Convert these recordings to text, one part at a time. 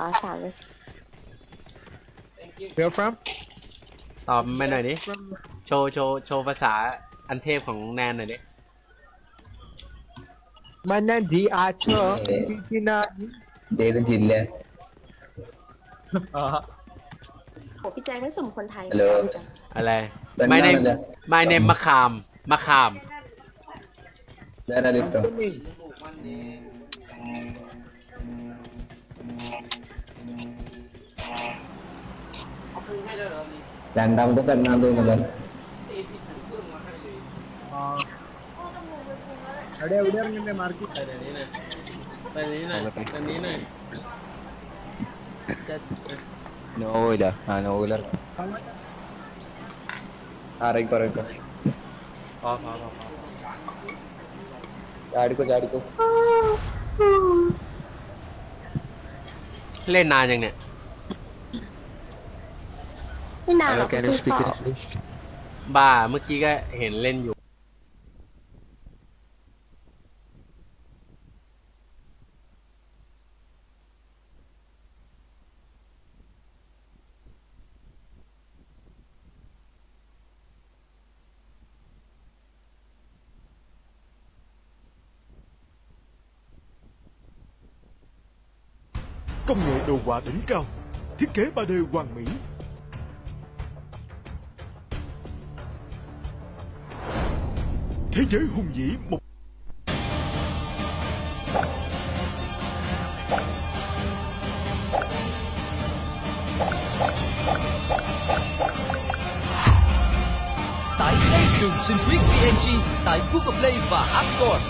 3 Where from ตอบมาหน่อยดิโชว์ภาษาอันเทพของแนนหน่อยดิ Manan G Archer Tina เดนจินเลย โหพี่แจ๊คไม่สุ่มคนไทย ฮัลโหล อะไร my name มะขาม Where are you from രണ്ടാമത്തെ പെണ്ണാന്ന് തോന്നുന്നത് എവിടെ ഇറങ്ങണ്ടേ mark നോവില നോവില ആറേക്കോ ചാടിക്കോ เล่นนานยังเนี่ย ไม่นานหรอกพี่ปอ บ้าเมื่อกี้ก็เห็นเล่นอยู่Công nghệ đồ họa đỉnh cao, thiết kế 3D hoàn mỹ. Thế giới hùng vĩ một tải ngay Trường Sinh Quyết VNG tại Google Play và App Store.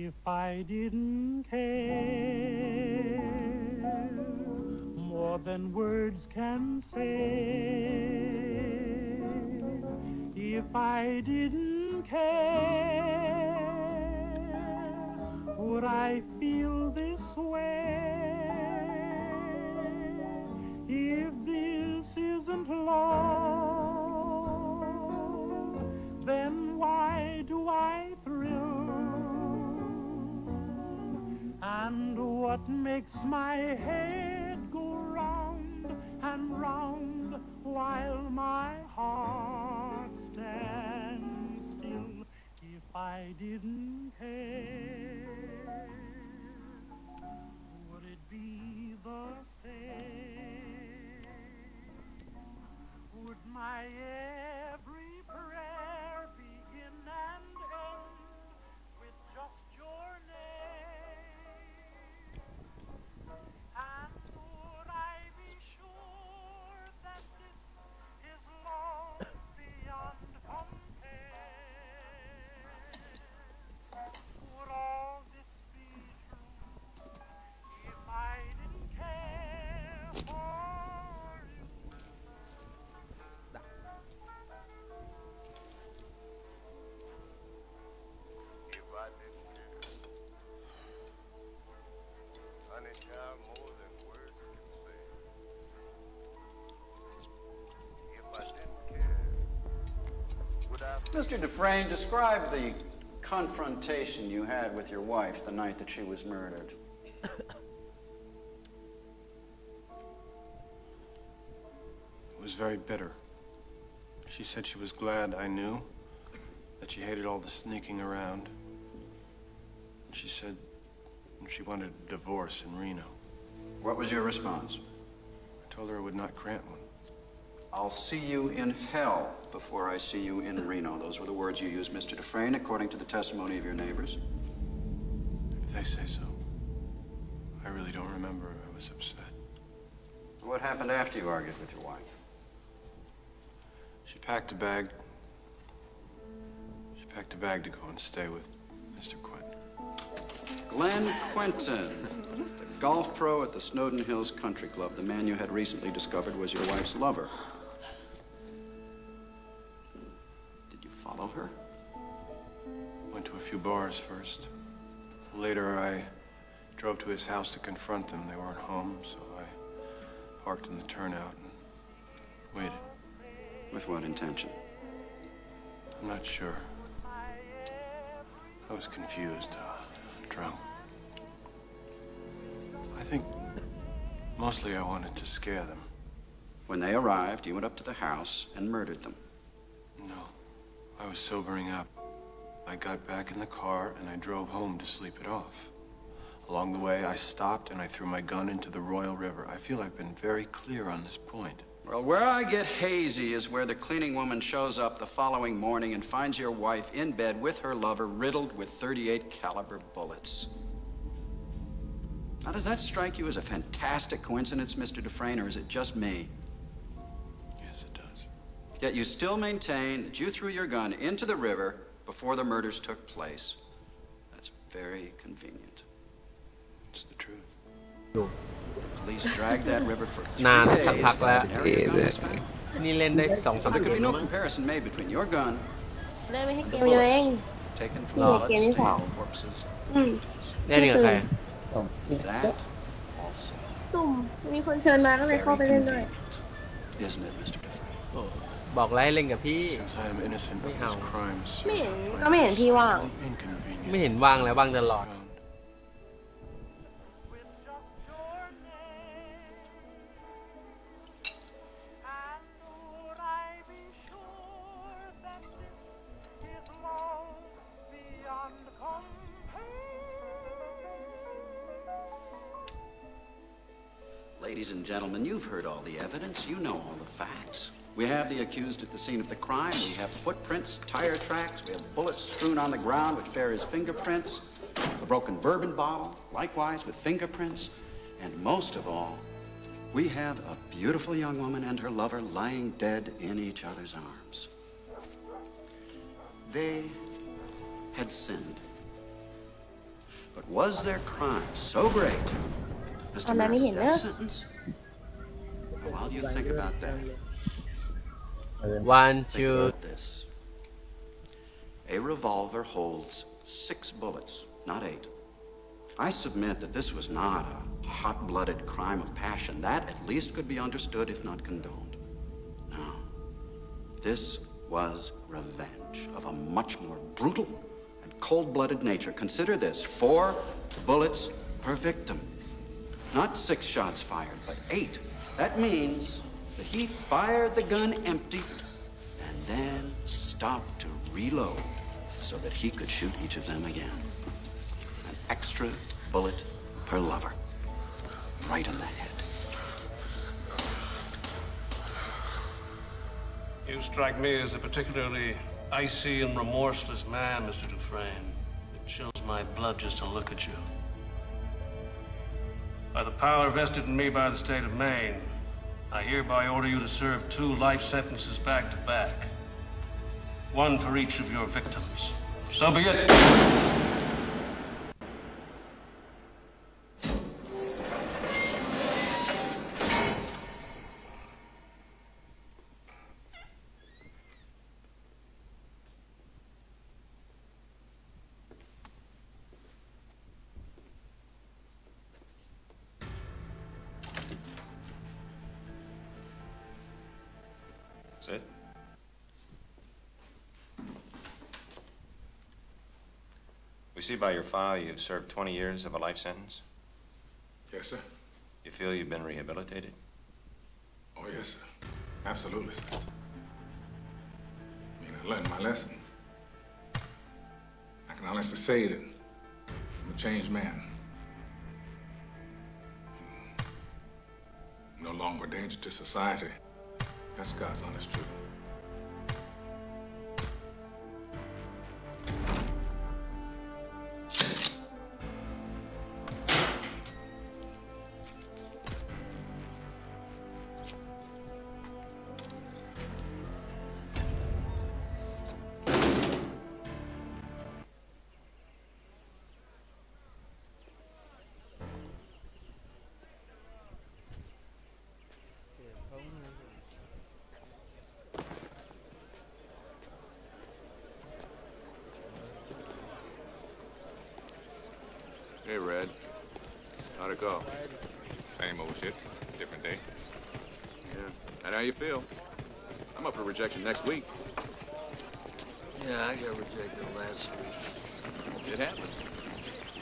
If I didn't care more than words can say, if I didn't care, would I feel this way? If this isn't love, then why do I thrill? And what makes my head go round and round while my heart stands still? If I didn't care, would it be the same? Would my every prayer begin and end with just your name? And would I be sure that this is love beyond compare? Would all this be true if I didn't care for you? If I didn't care, honey, child, more than words can say. If I didn't care, would I... Mr. Dufresne, describe the confrontation you had with your wife the night that she was murdered. It was very bitter. She said she was glad I knew, that she hated all the sneaking around. She said she wanted a divorce in Reno. What was your response? I told her I would not grant one. I'll see you in hell before I see you in Reno. Those were the words you used, Mr. Dufresne, according to the testimony of your neighbors. If they say so. I really don't remember. I was upset. What happened after you argued with your wife? She packed a bag. She packed a bag to go and stay with Mr. Quentin. Glenn Quentin, the Golf pro at the Snowden Hills Country Club. The man you had recently discovered was your wife's lover. Did you follow her? Went to a few bars first. Later, I drove to his house to confront them. They weren't home, so I parked in the turnout and waited. With what intention? I'm not sure. I was confused, drunk. I think mostly I wanted to scare them. When they arrived, you went up to the house and murdered them. No, I was sobering up. I got back in the car and I drove home to sleep it off. Along the way, I stopped and I threw my gun into the Royal River. I feel I've been very clear on this point. Well, where I get hazy is where the cleaning woman shows up the following morning and finds your wife in bed with her lover riddled with .38 caliber bullets. Now, does that strike you as a fantastic coincidence, Mr. Dufresne, or is it just me? Yes, it does. Yet you still maintain that you threw your gun into the river before the murders took place. That's very convenient. It's the truth. The police dragged that river for 3 นาน days สักพักแล้ว without an area gun was found. นี่เล่นได้2-3 So there เก could ม be แล้ว no มั้ง comparison made between your gun ได้ไม่ให้ and เก the มเดียวเอง bullets taken from No. the เกมที่สอง blood-stained corpses of อืม victims. เล่นกับใคร That also สุ่มมีคนเชิญมาก็เลย very เข้าไปเล่นด้วย convenient, isn't it, Mr. Dufresne? บอกแล้วให้เล่นกับพี่ Since I am innocent of Meow. these crimes, sir, Meow. I find Come here, this P. Wang. really inconvenient. ไม่เห็นว่างแล้วว่างตลอด Around. with just your name. And would I be sure that this is love beyond compare? Ladies and gentlemen, you've heard all the evidence. You know all the facts. We have the accused at the scene of the crime. We have footprints, tire tracks. We have bullets strewn on the ground which bear his fingerprints. The broken bourbon bottle, likewise with fingerprints. And most of all, we have a beautiful young woman and her lover lying dead in each other's arms. They had sinned. But was their crime so great as to merit a death sentence? Now, while you think about that, 1 think 2 about this. A revolver holds 6 bullets, not 8. I submit that this was not a hot-blooded crime of passion. That at least could be understood, if not condoned. No. This was revenge of a much more brutal and cold-blooded nature. Consider this: 4 bullets per victim. Not 6 shots fired, but 8. That means that he fired the gun empty and then stopped to reload so that he could shoot each of them again. An extra bullet per lover. Right in the head. You strike me as a particularly icy and remorseless man, Mr. Dufresne. It chills my blood just to look at you. By the power vested in me by the state of Maine, I hereby order you to serve 2 life sentences back to back. 1 for each of your victims. So be it. That's it? We see by your file you've served 20 years of a life sentence. Yes, sir. You feel you've been rehabilitated? Oh, yes, sir. Absolutely, sir. I mean, I learned my lesson. I can honestly say that I'm a changed man. No longer a danger to society. That's God's honest truth. go? Same old shit, different day. Yeah. And how you feel? I'm up for rejection next week. Yeah, I got rejected last week. It happens.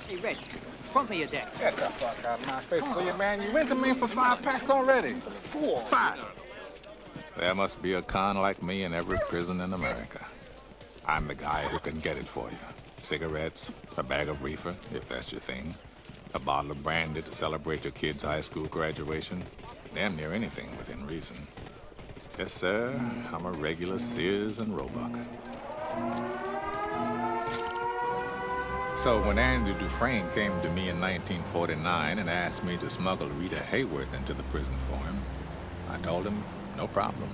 Hey, Reg, front me your deck. Get the fuck out of my face, will you, man? You went to me for 5 packs already. 4. 5. There must be a con like me in every prison in America. I'm the guy who can get it for you. Cigarettes, a bag of reefer, if that's your thing, a bottle of brandy to celebrate your kid's high school graduation, damn near anything within reason. Yes, sir, I'm a regular Sears and Roebuck. So when Andrew Dufresne came to me in 1949 and asked me to smuggle Rita Hayworth into the prison for him, I told him, no problem.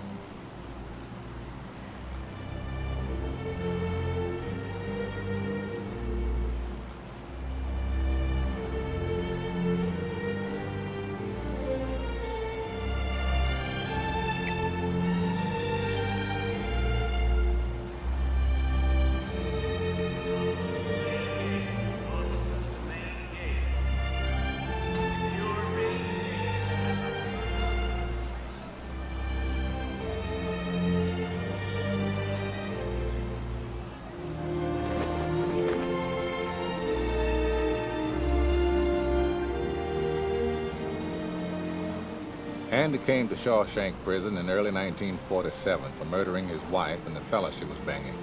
Andy came to Shawshank Prison in early 1947 for murdering his wife and the fella she was banging.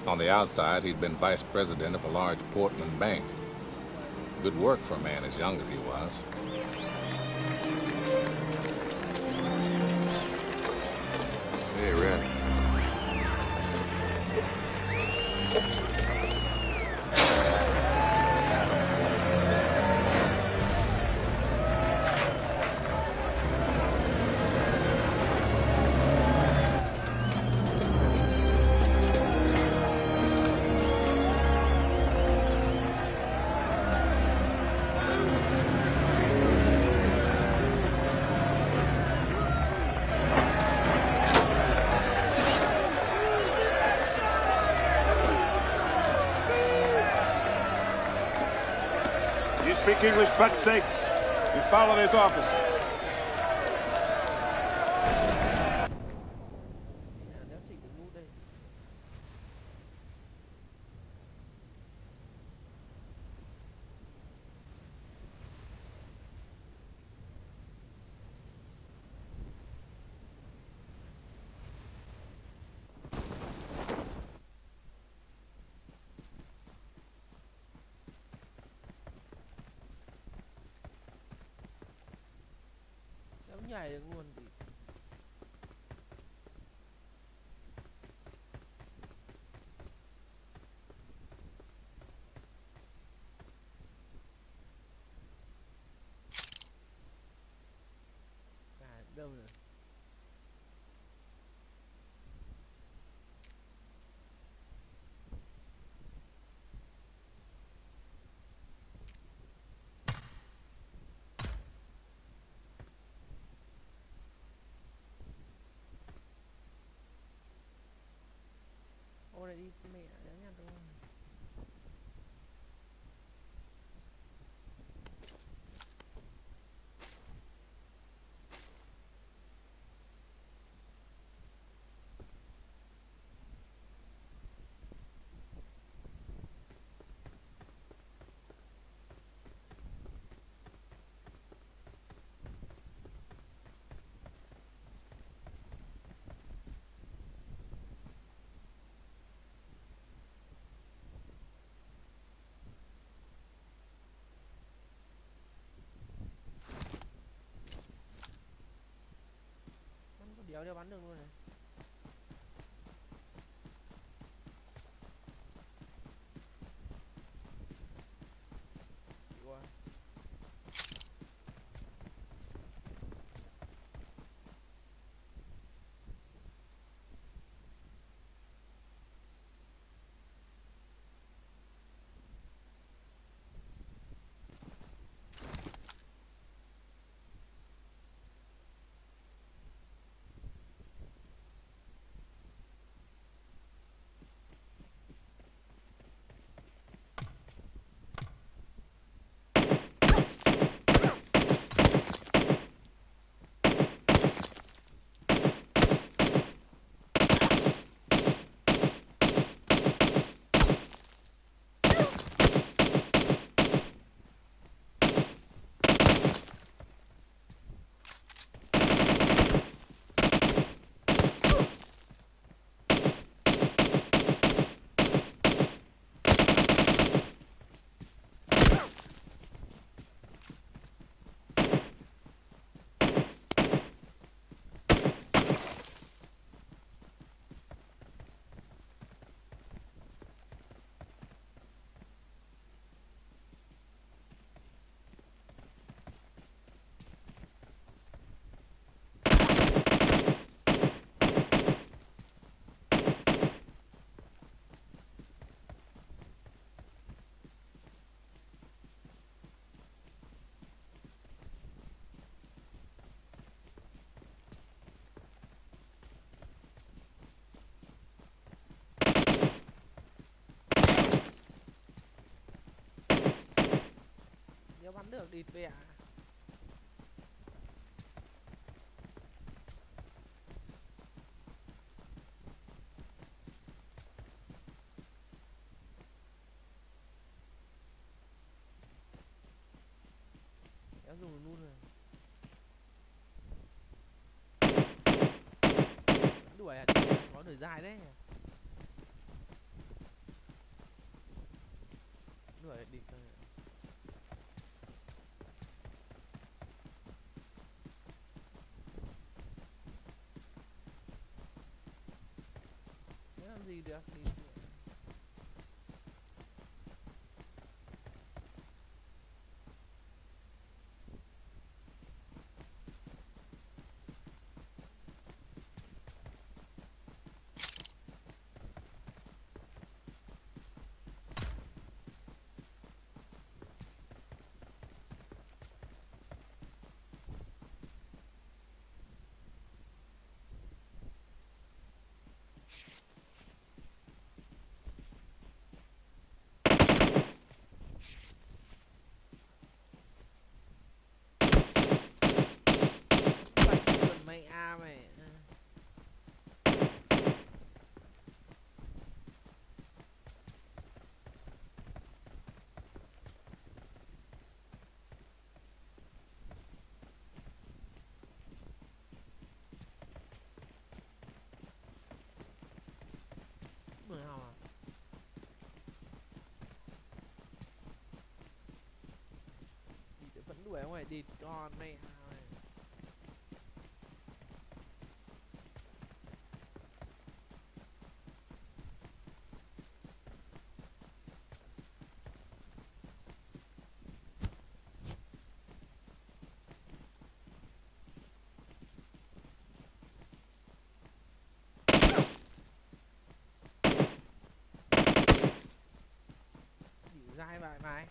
On the outside, he'd been vice president of a large Portland bank. Good work for a man as young as he was. Hey, Red. Speak English, butt steak. You follow this officer. Nhảy được luôn thì đâu rồi. Ô này đi mẹ đéo nhặt đâu. Đéo đéo bắn được luôn này. Wow. bắn được địt về à. Kéo dùng nút rồi. Đuổi à, có đuổi dài đấy. Đuổi đi. Thế làm gì được đi. Mày a mày. Mười hào à? Đi vẫn đuổi ở ngoài địt con mày à mày. Dai vậy mày.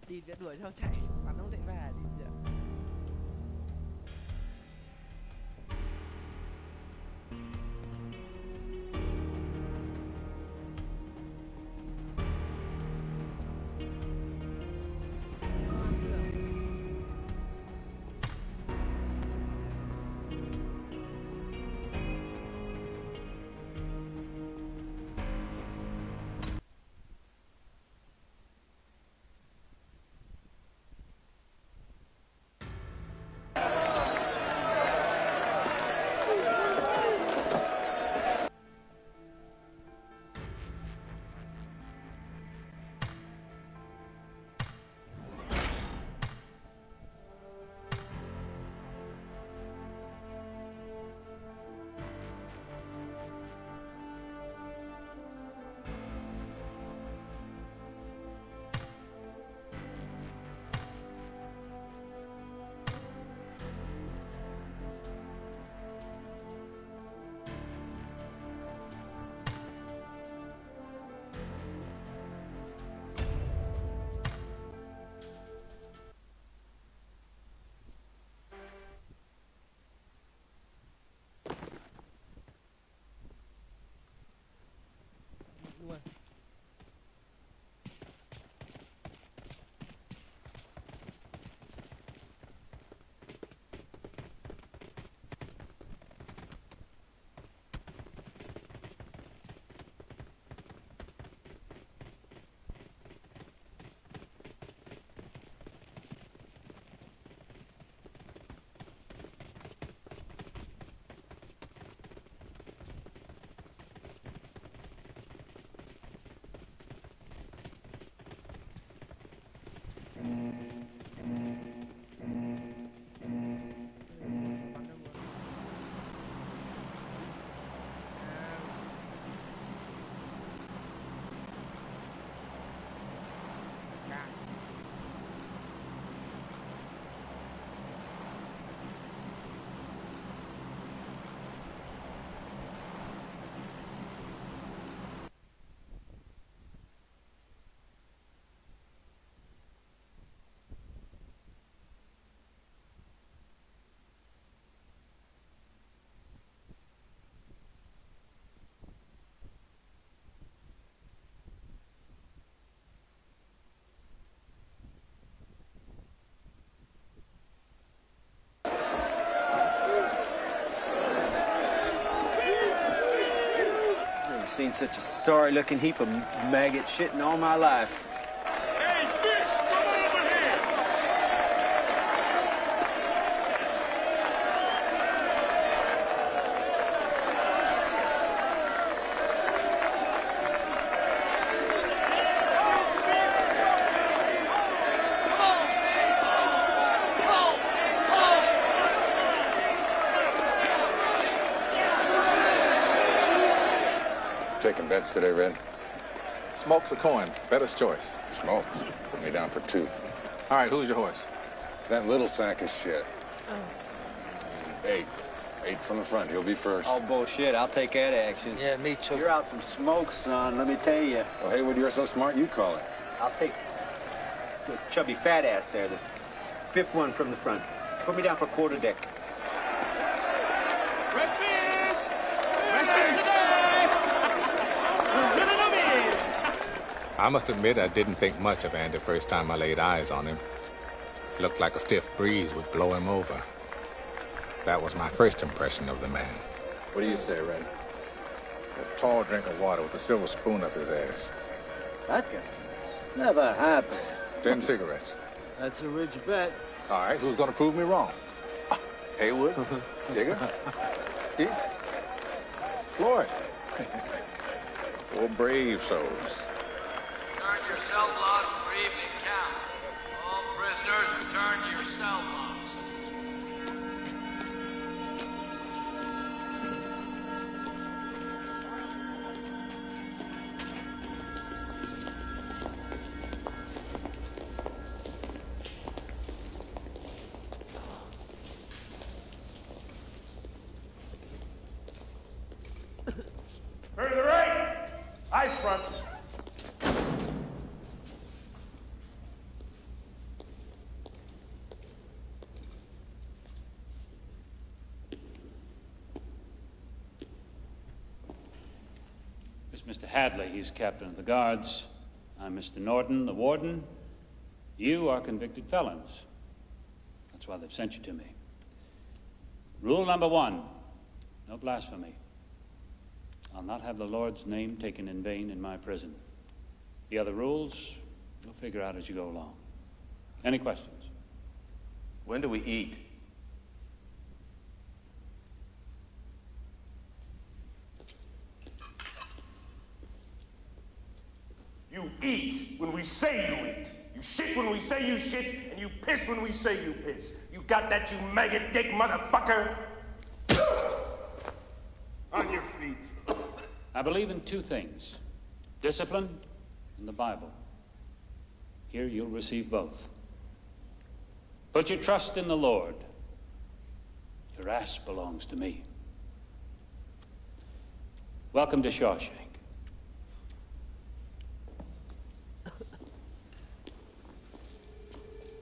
Đi sẽ đuổi theo chạy, bắn không chạy về đi giờ. seen such a sorry-looking heap of maggot shit in all my life. Hey, bitch, come over here! Taking bets today, Red? Smoke's a coin. Better's choice. Smoke? Put me down for 2. All right, who's your horse? That little sack of shit. 8. 8 from the front. He'll be first. Oh, bullshit. I'll take that action. Yeah, me too. You're out some smoke, son, let me tell you. Well, Haywood, you're so smart, you call it. I'll take the chubby fat ass there, the 5th one from the front. Put me down for quarter deck. I must admit I didn't think much of Andy first time I laid eyes on him. Looked like a stiff breeze would blow him over. That was my first impression of the man. What do you say, Red? A tall drink of water with a silver spoon up his ass. Vodka? Never happened. 10 cigarettes. That's a rich bet. All right, who's gonna prove me wrong? Haywood? Digger? Skeets? Floyd? 4 brave souls. Return your cell logs for evening count. All prisoners return to your cell logs. Turn to the right! Eyes front. This is Mr. Hadley. He's captain of the guards. I'm Mr. Norton, the warden. You are convicted felons. That's why they've sent you to me. Rule number 1, no blasphemy. I'll not have the Lord's name taken in vain in my prison. The other rules, you'll figure out as you go along. Any questions? When do we eat? You eat when we say you eat. You shit when we say you shit, and you piss when we say you piss. You got that, you maggot dick motherfucker? On your feet. I believe in 2 things, discipline and the Bible. Here you'll receive both. Put your trust in the Lord. Your ass belongs to me. Welcome to Shawshank.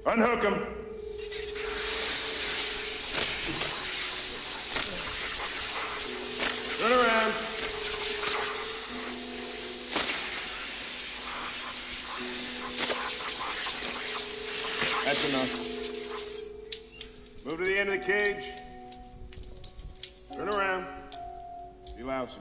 Unhook him. Turn around. That's enough. Move to the end of the cage. Turn around. Be lousy.